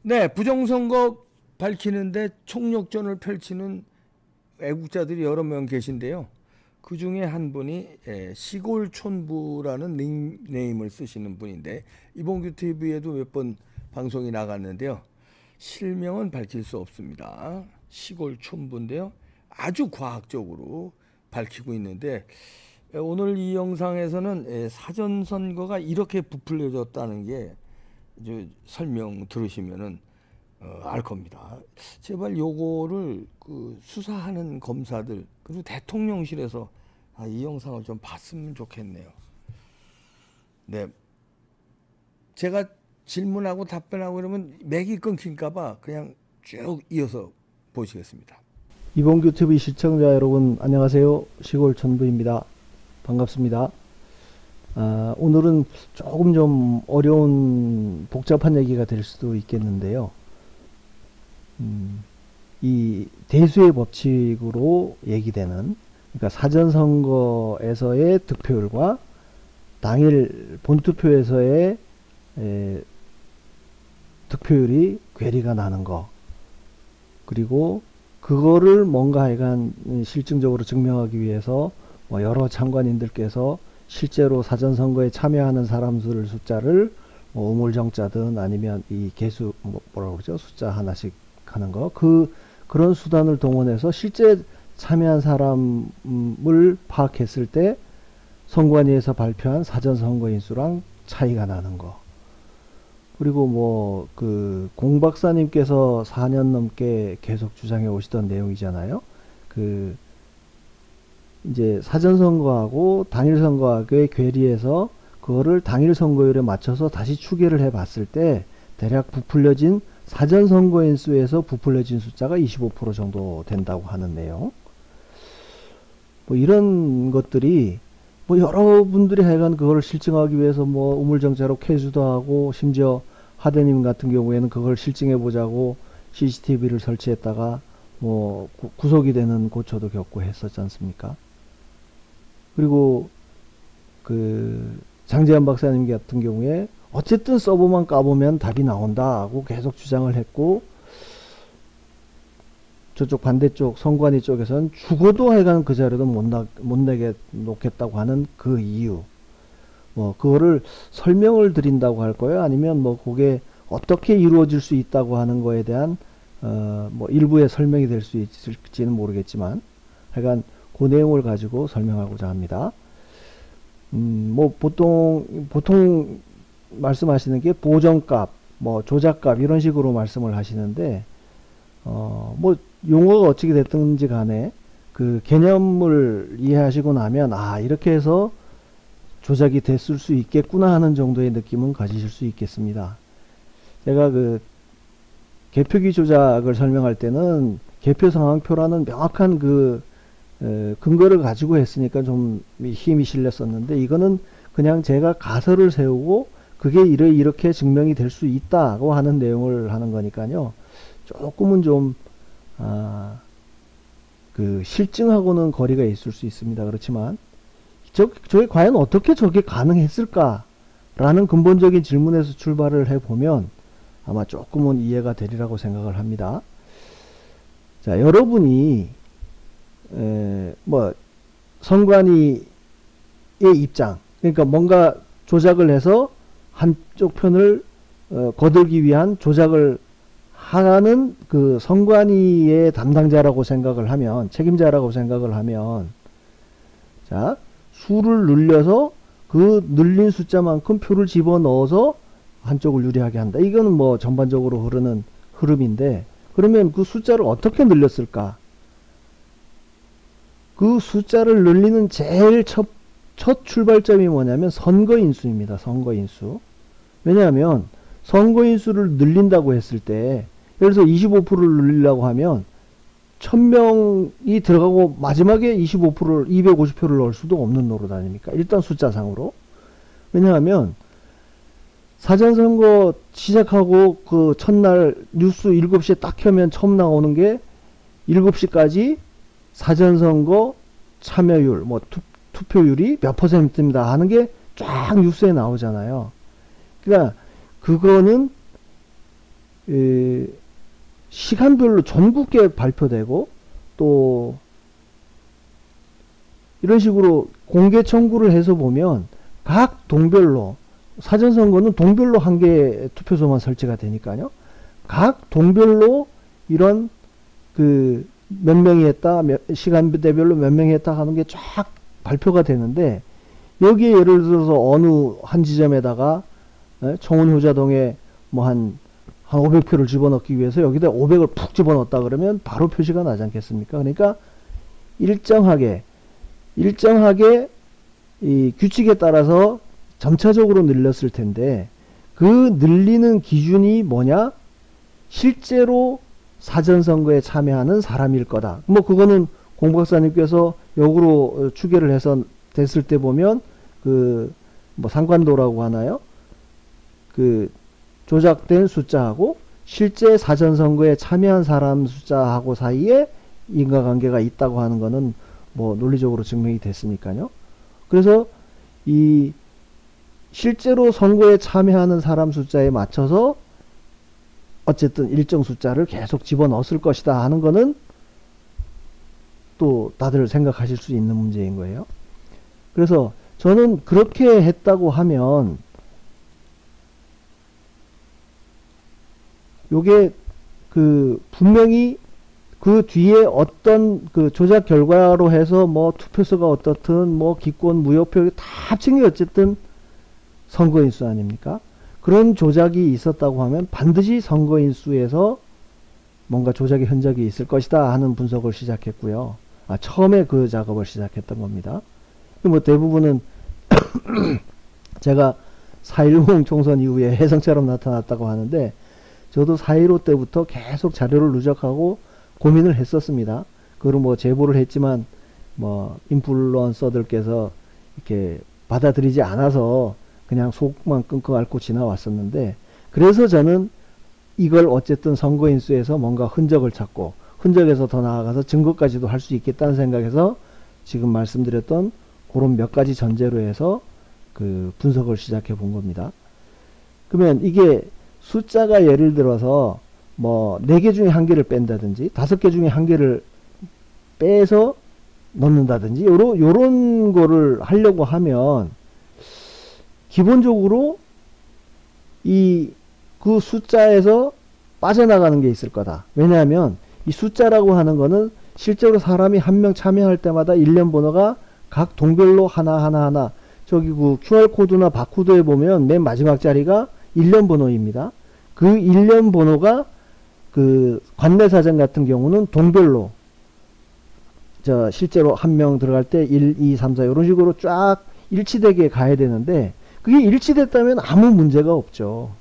네, 부정선거 밝히는데 총력전을 펼치는 애국자들이 여러 명 계신데요. 그 중에 한 분이 시골촌부라는 닉네임을 쓰시는 분인데 이봉규 TV에도 몇 번 방송이 나갔는데요. 실명은 밝힐 수 없습니다. 시골촌부인데요. 아주 과학적으로 밝히고 있는데 오늘 이 영상에서는 사전선거가 이렇게 부풀려졌다는 게 설명 들으시면은 알 겁니다. 제발 요거를 그 수사하는 검사들 그리고 대통령실에서 이 영상을 좀 봤으면 좋겠네요. 네, 제가 질문하고 답변하고 그러면 맥이 끊길까봐 그냥 쭉 이어서 보시겠습니다. 이봉규 TV 시청자 여러분 안녕하세요. 시골촌부입니다. 반갑습니다. 오늘은 조금 좀 어려운 복잡한 얘기가 될 수도 있겠는데요. 이 대수의 법칙으로 얘기되는, 그러니까 사전선거에서의 득표율과 당일 본투표에서의 득표율이 괴리가 나는 거, 그리고 그거를 뭔가 하여간 실증적으로 증명하기 위해서 여러 참관인들께서 실제로 사전선거에 참여하는 사람들 숫자를 우물정자든 아니면 이 개수 뭐라고 그러죠? 숫자 하나씩 하는 거, 그런 수단을 동원해서 실제 참여한 사람을 파악했을 때 선관위에서 발표한 사전선거인 수랑 차이가 나는 거. 그리고 공 박사님께서 4년 넘게 계속 주장해 오시던 내용이잖아요. 이제 사전선거하고 당일선거하고의 괴리에서 그거를 당일선거율에 맞춰서 다시 추계를 해 봤을 때 대략 부풀려진 사전선거인 수에서 부풀려진 숫자가 25% 정도 된다고 하는 내용. 이런 것들이 여러분들이 하여간 그걸 실증하기 위해서 우물정자로 캐수도 하고, 심지어 하대님 같은 경우에는 그걸 실증해 보자고 CCTV를 설치했다가 구속이 되는 고초도 겪고 했었지 않습니까? 그리고 장재환 박사님 같은 경우에 어쨌든 서버만 까보면 답이 나온다고 계속 주장을 했고, 저쪽 반대쪽 선관위 쪽에서는 죽어도 하여간 그 자료도 못 내게 놓겠다고 하는 그 이유, 그거를 설명을 드린다고 할 거예요, 아니면 그게 어떻게 이루어질 수 있다고 하는 거에 대한 일부의 설명이 될 수 있을지는 모르겠지만 하여간 그 내용을 가지고 설명하고자 합니다. 보통 말씀하시는 게 보정값, 조작값 이런 식으로 말씀을 하시는데, 용어가 어떻게 됐든지 간에 그 개념을 이해하시고 나면 이렇게 해서 조작이 됐을 수 있겠구나 하는 정도의 느낌은 가지실 수 있겠습니다. 제가 개표기 조작을 설명할 때는 개표 상황표라는 명확한 근거를 가지고 했으니까 좀 힘이 실렸었는데, 이거는 그냥 제가 가설을 세우고 그게 이렇게 증명이 될 수 있다고 하는 내용을 하는 거니까요. 조금은 좀 실증하고는 거리가 있을 수 있습니다. 그렇지만 저게 과연 어떻게 저게 가능했을까 라는 근본적인 질문에서 출발을 해보면 아마 조금은 이해가 되리라고 생각을 합니다. 자, 여러분이 선관위의 입장, 그러니까 뭔가 조작을 해서 한쪽 편을 거들기 위한 조작을 하는 그 선관위의 담당자라고 생각을 하면, 책임자라고 생각을 하면, 자, 수를 늘려서 그 늘린 숫자만큼 표를 집어넣어서 한쪽을 유리하게 한다. 이거는 전반적으로 흐르는 흐름인데, 그러면 그 숫자를 어떻게 늘렸을까? 그 숫자를 늘리는 제일 첫 출발점이 뭐냐면 선거인수입니다. 선거인수. 왜냐하면 선거인수를 늘린다고 했을 때, 예를 들어서 25%를 늘리려고 하면 1000명이 들어가고 마지막에 25%를 250표를 넣을 수도 없는 노릇 아닙니까? 일단 숫자상으로. 왜냐하면 사전선거 시작하고 그 첫날 뉴스 7시에 딱 켜면 처음 나오는 게 7시까지 사전선거 참여율, 투표율이 몇 %입니다 하는 게 쫙 뉴스에 나오잖아요. 그러니까 그거는 시간별로 전국에 발표되고 또 이런 식으로 공개 청구를 해서 보면 각 동별로 사전선거는 동별로 한 개의 투표소만 설치가 되니까요. 각 동별로 이런 그 몇 명이 했다, 시간대별로 몇 명이 했다 하는 게 쫙 발표가 되는데 여기에 예를 들어서 어느 한 지점에다가 청운효자동에 뭐 한 500표를 집어넣기 위해서 여기다 500을 푹 집어넣었다 그러면 바로 표시가 나지 않겠습니까? 그러니까 일정하게 이 규칙에 따라서 점차적으로 늘렸을 텐데 그 늘리는 기준이 뭐냐? 실제로 사전선거에 참여하는 사람일 거다. 뭐 그거는 공 박사님께서 역으로 추계를 해서 됐을 때 보면 그 뭐 상관도라고 하나요? 그 조작된 숫자하고 실제 사전선거에 참여한 사람 숫자하고 사이에 인과관계가 있다고 하는 거는 뭐 논리적으로 증명이 됐으니까요. 그래서 이 실제로 선거에 참여하는 사람 숫자에 맞춰서 어쨌든 일정 숫자를 계속 집어넣었을 것이다 하는 거는 또 다들 생각하실 수 있는 문제인 거예요. 그래서 저는 그렇게 했다고 하면 요게 그 분명히 그 뒤에 어떤 그 조작 결과로 해서 뭐 투표수가 어떻든 뭐 기권 무효표 다 합친 게 어쨌든 선거인 수 아닙니까? 그런 조작이 있었다고 하면 반드시 선거인 수에서 뭔가 조작의 흔적이 있을 것이다 하는 분석을 시작했고요. 처음에 그 작업을 시작했던 겁니다. 뭐 대부분은 제가 4.10 총선 이후에 혜성처럼 나타났다고 하는데 저도 4.15 때부터 계속 자료를 누적하고 고민을 했었습니다. 그걸 뭐 제보를 했지만 뭐 인플루언서들께서 이렇게 받아들이지 않아서 그냥 속만 끙끙 앓고 지나왔었는데 그래서 저는 이걸 어쨌든 선거인 수에서 뭔가 흔적을 찾고 흔적에서 더 나아가서 증거까지도 할 수 있겠다는 생각에서 지금 말씀드렸던 그런 몇 가지 전제로 해서 그 분석을 시작해 본 겁니다. 그러면 이게 숫자가 예를 들어서 뭐 4개 중에 1개를 뺀다든지 5개 중에 1개를 빼서 넣는다든지 요런 거를 하려고 하면 기본적으로 그 숫자에서 빠져나가는 게 있을 거다. 왜냐하면 이 숫자라고 하는 거는 실제로 사람이 한 명 참여할 때마다 일련 번호가 각 동별로 하나 저기 그 QR코드나 바코드에 보면 맨 마지막 자리가 일련 번호입니다. 그 일련 번호가 그 관내사전 같은 경우는 동별로 실제로 한 명 들어갈 때 1, 2, 3, 4 이런 식으로 쫙 일치되게 가야 되는데 그게 일치됐다면 아무 문제가 없죠.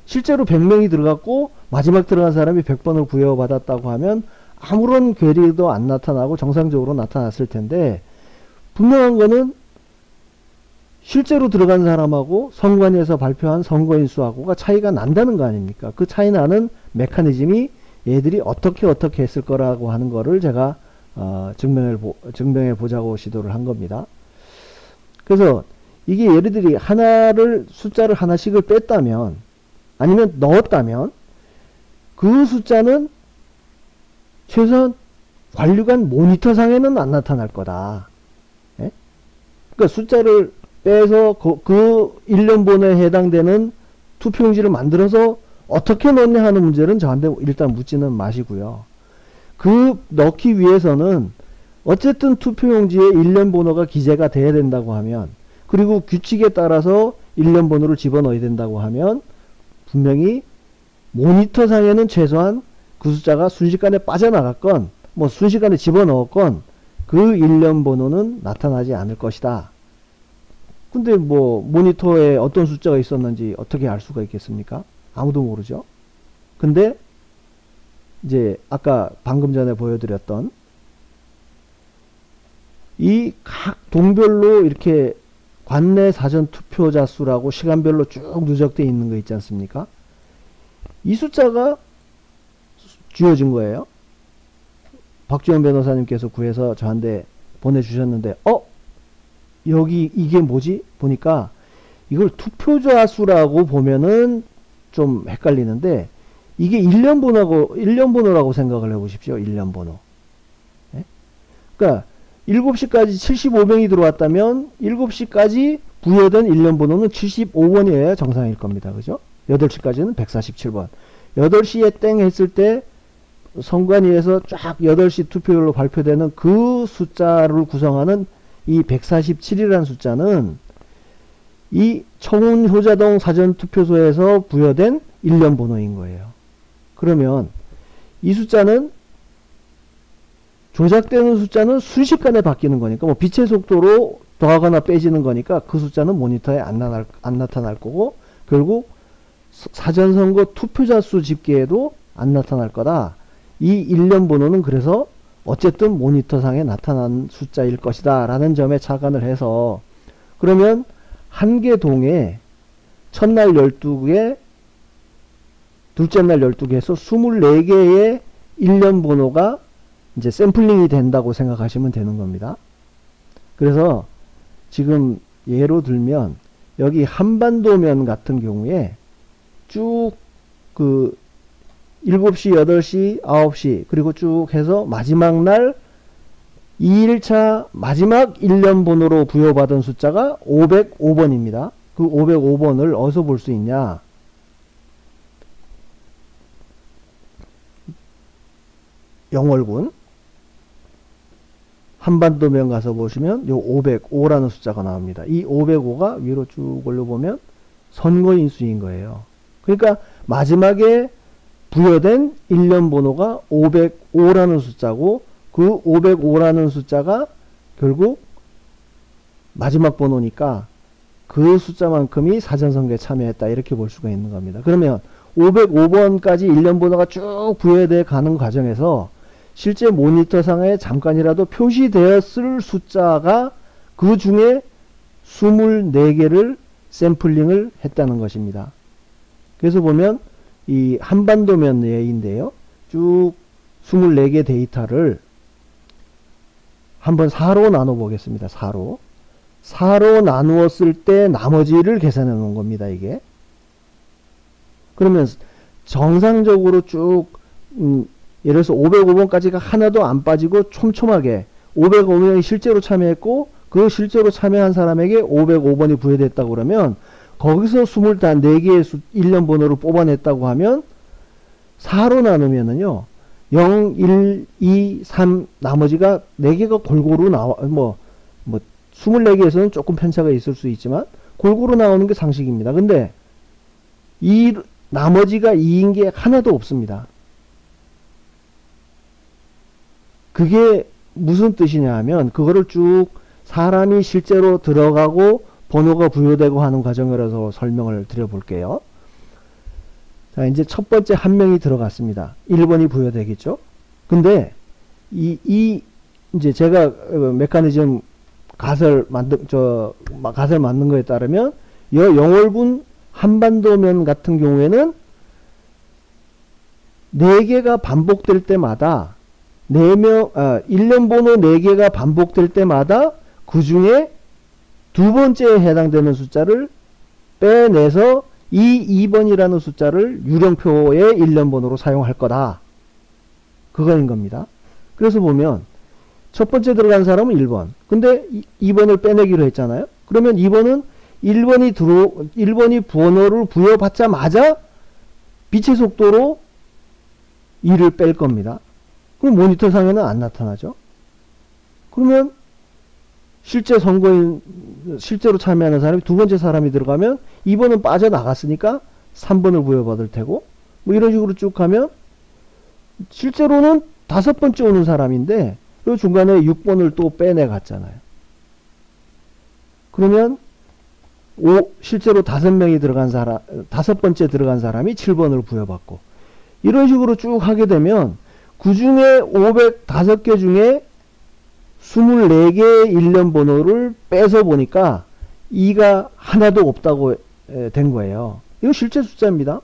실제로 100명이 들어갔고 마지막 들어간 사람이 100번을 부여받았다고 하면 아무런 괴리도 안 나타나고 정상적으로 나타났을 텐데 분명한 거는 실제로 들어간 사람하고 선관위에서 발표한 선거인 수하고가 차이가 난다는 거 아닙니까? 그 차이 나는 메커니즘이 얘들이 어떻게 했을 거라고 하는 거를 제가 증명해 보자고 시도를 한 겁니다. 그래서 이게 예를 들어 숫자를 하나씩을 뺐다면 아니면 넣었다면 그 숫자는 최소한 관료관 모니터상에는 안 나타날 거다. 예? 그러니까 숫자를 빼서 그 일련 번호에 해당되는 투표용지를 만들어서 어떻게 넣냐 하는 문제는 저한테 일단 묻지는 마시고요. 그 넣기 위해서는 어쨌든 투표용지에 일련 번호가 기재가 돼야 된다고 하면 그리고 규칙에 따라서 일련 번호를 집어넣어야 된다고 하면 분명히 모니터상에는 최소한 그 숫자가 순식간에 빠져나갔건 뭐 순식간에 집어넣었건 그 일련 번호는 나타나지 않을 것이다. 근데 뭐 모니터에 어떤 숫자가 있었는지 어떻게 알 수가 있겠습니까? 아무도 모르죠. 근데 이제 아까 방금 전에 보여드렸던 이 각 동별로 이렇게 관내 사전 투표자 수라고 시간별로 쭉 누적되어 있는 거 있지 않습니까? 이 숫자가 주어진 거예요. 박주현 변호사님께서 구해서 저한테 보내주셨는데 여기 이게 뭐지? 보니까 이걸 투표자 수라고 보면은 좀 헷갈리는데 이게 일련 번호라고 생각을 해 보십시오. 일련 번호. 예? 그러니까 7시까지 75명이 들어왔다면 7시까지 부여된 일련 번호는 75번이어야 정상일 겁니다. 그죠? 8시까지는 147번. 8시에 땡 했을 때 선관위에서 쫙 8시 투표율로 발표되는 그 숫자를 구성하는 이 147이라는 숫자는 이 청운효자동 사전투표소에서 부여된 일련 번호인 거예요. 그러면 이 숫자는 조작되는 숫자는 순식간에 바뀌는 거니까 뭐 빛의 속도로 더하거나 빼지는 거니까 그 숫자는 모니터에 안 나타날 거고 결국 사전선거 투표자 수 집계에도 안 나타날 거다. 이 일련 번호는 그래서 어쨌든 모니터상에 나타난 숫자일 것이다 라는 점에 착안을 해서 그러면 한 개 동에 첫날 12개 둘째 날 12개 해서 24개의 일련 번호가 이제 샘플링이 된다고 생각하시면 되는 겁니다. 그래서 지금 예로 들면 여기 한반도면 같은 경우에 쭉 그 7시, 8시, 9시 그리고 쭉 해서 마지막 날 2일차 마지막 일련 번호로 부여받은 숫자가 505번입니다. 그 505번을 어디서 볼 수 있냐? 영월군 한반도면 가서 보시면 요 505라는 숫자가 나옵니다. 이 505가 위로 쭉 올려보면 선거인 수인 거예요. 그러니까 마지막에 부여된 일련 번호가 505라는 숫자고 그 505라는 숫자가 결국 마지막 번호니까 그 숫자만큼이 사전선거에 참여했다 이렇게 볼 수가 있는 겁니다. 그러면 505번까지 일련 번호가 쭉 부여돼 가는 과정에서 실제 모니터상에 잠깐이라도 표시되었을 숫자가 그 중에 24개를 샘플링을 했다는 것입니다. 그래서 보면 이 한반도면 예인데요. 쭉 24개 데이터를 한번 4로 나눠 보겠습니다. 4로 나누었을 때 나머지를 계산해 놓은 겁니다. 이게. 그러면 정상적으로 쭉 예를 들어서 505번까지가 하나도 안 빠지고 촘촘하게 505명이 실제로 참여했고 그 실제로 참여한 사람에게 505번이 부여됐다고 그러면 거기서 24개의 일련 번호를 뽑아냈다고 하면 4로 나누면은요 0, 1, 2, 3 나머지가 4개가 골고루 나와 24개에서는 조금 편차가 있을 수 있지만 골고루 나오는 게 상식입니다. 근데 이 나머지가 2인 게 하나도 없습니다. 그게 무슨 뜻이냐 하면 그거를 쭉 사람이 실제로 들어가고 번호가 부여되고 하는 과정이라서 설명을 드려볼게요. 자, 이제 첫 번째 한 명이 들어갔습니다. 1번이 부여되겠죠. 근데 이제 제가 메커니즘 가설 만든 거에 따르면 영월군 한반도면 같은 경우에는 4개가 반복될 때마다 일련 번호 4개가 반복될 때마다 그 중에 두 번째에 해당되는 숫자를 빼내서 이 2번이라는 숫자를 유령표의 일련 번호로 사용할 거다. 그거인 겁니다. 그래서 보면 첫 번째 들어간 사람은 1번. 근데 2번을 빼내기로 했잖아요. 그러면 2번은 1번이 번호를 부여받자마자 빛의 속도로 2를 뺄 겁니다. 그럼 모니터 상에는 안 나타나죠. 그러면 실제 선거인 실제로 참여하는 사람이 두 번째 사람이 들어가면 2번은 빠져나갔으니까 3번을 부여받을 테고 뭐 이런 식으로 쭉 가면 실제로는 5번째 오는 사람인데 그 중간에 6번을 또 빼내 갔잖아요. 그러면 실제로 5명이 들어간 사람 5번째 들어간 사람이 7번을 부여받고 이런 식으로 쭉 하게 되면 그 중에 505개 중에 24개의 일련 번호를 빼서 보니까 2가 하나도 없다고 된 거예요. 이거 실제 숫자입니다.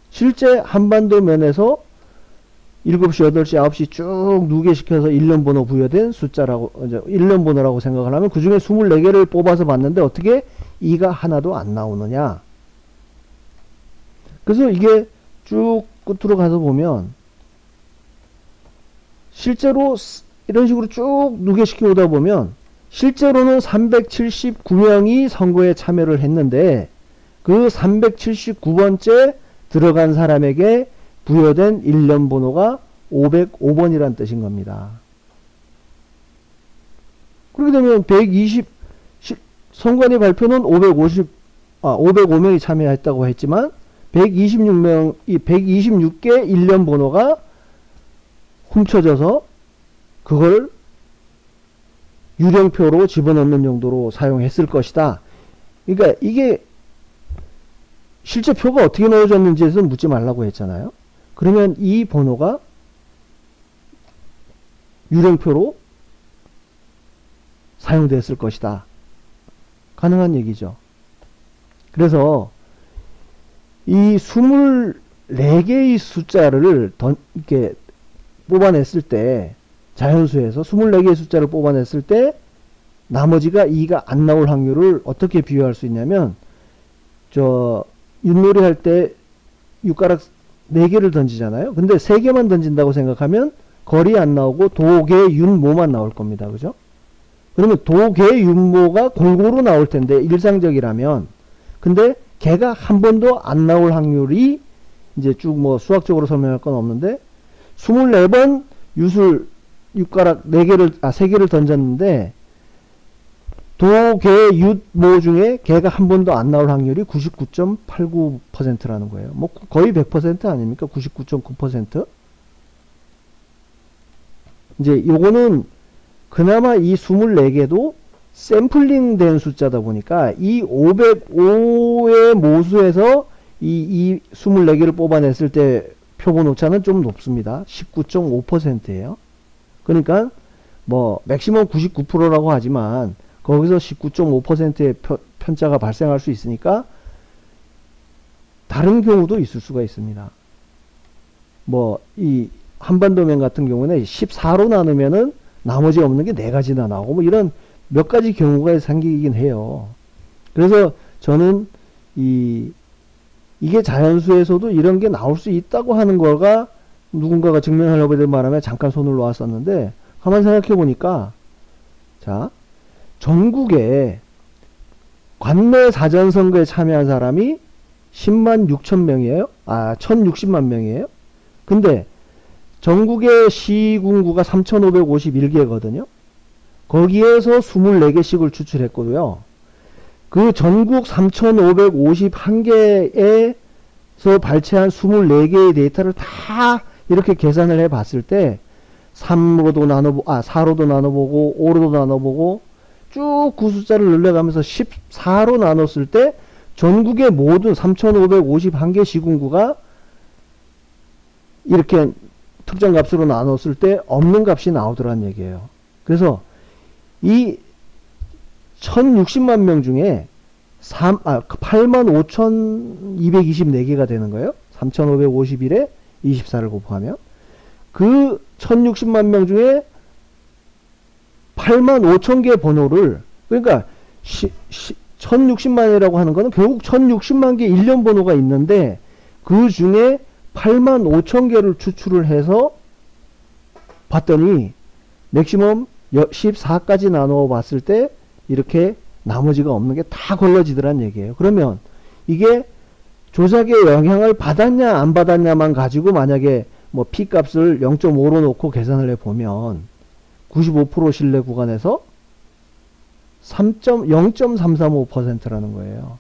실제 한반도 면에서 7시, 8시, 9시 쭉 누계시켜서 일련 번호 부여된 숫자라고, 일련 번호라고 생각을 하면 그 중에 24개를 뽑아서 봤는데 어떻게 2가 하나도 안 나오느냐. 그래서 이게 쭉 끝으로 가서 보면 실제로 이런 식으로 쭉 누계시켜 오다 보면 실제로는 379명이 선거에 참여를 했는데 그 379번째 들어간 사람에게 부여된 일련 번호가 505번이란 뜻인 겁니다. 그렇게 되면 선관위 발표는 505명이 참여했다고 했지만 126개 일련 번호가 훔쳐져서 그걸 유령표로 집어넣는 용도로 사용했을 것이다. 그러니까 이게 실제 표가 어떻게 넣어졌는지에서 묻지 말라고 했잖아요. 그러면 이 번호가 유령표로 사용됐을 것이다. 가능한 얘기죠. 그래서 이 24개의 숫자를 이렇게 뽑아냈을 때 자연수에서 24개의 숫자를 뽑아냈을 때 나머지가 2가 안 나올 확률을 어떻게 비유할 수 있냐면 윷놀이 할 때 육가락 4개를 던지잖아요. 근데 3개만 던진다고 생각하면 거리 안 나오고 도개, 윤모만 나올 겁니다. 그죠? 그러면 도개, 윤모가 골고루 나올 텐데 일상적이라면 근데 개가 한 번도 안 나올 확률이 이제 쭉 뭐 수학적으로 설명할 건 없는데 24번 윷을 육가락 3개를 던졌는데 도개, 윷, 모 중에 개가 한 번도 안 나올 확률이 99.89%라는 거예요. 뭐 거의 100% 아닙니까? 99.9%? 이제 요거는 그나마 이 24개도 샘플링 된 숫자다 보니까 이 505의 모수에서 이 24개를 뽑아냈을 때 표본 오차는 좀 높습니다. 19.5%예요. 그러니까 뭐 맥시멈 99%라고 하지만 거기서 19.5%의 편차가 발생할 수 있으니까 다른 경우도 있을 수가 있습니다. 뭐 이 한반도면 같은 경우는 14로 나누면은 나머지 없는 게 4가지나 나오고 뭐 이런 몇 가지 경우가 생기긴 해요. 그래서 저는 이게 자연수에서도 이런 게 나올 수 있다고 하는 거가 누군가가 증명하려고 된 바람에 잠깐 손을 놓았었는데 가만 생각해 보니까 자 전국에 관내 사전선거에 참여한 사람이 10만 6천 명이에요. 1060만 명이에요. 근데 전국의 시군구가 3551개거든요. 거기에서 24개씩을 추출했고요. 그 전국 3551개에서 발췌한 24개의 데이터를 다 이렇게 계산을 해 봤을 때 4로도 나눠보고 5로도 나눠보고 쭉 그 숫자를 늘려가면서 14로 나눴을 때 전국의 모든 3551개 시군구가 이렇게 특정 값으로 나눴을 때 없는 값이 나오더란 얘기예요. 그래서 이 1060만 명 중에 85,224개가 되는 거예요. 3551에 24를 곱하면 그 1060만 명 중에 85,000개 번호를 그러니까 1060만이라고 하는 거는 결국 1060만 개 일련 번호가 있는데 그 중에 85,000개를 추출을 해서 봤더니 맥시멈 14까지 나누어 봤을 때 이렇게 나머지가 없는 게 다 걸러지더란 얘기예요. 그러면 이게 조작의 영향을 받았냐 안 받았냐만 가지고 만약에 뭐 P값을 0.5로 놓고 계산을 해보면 95% 신뢰 구간에서 0.335%라는 거예요.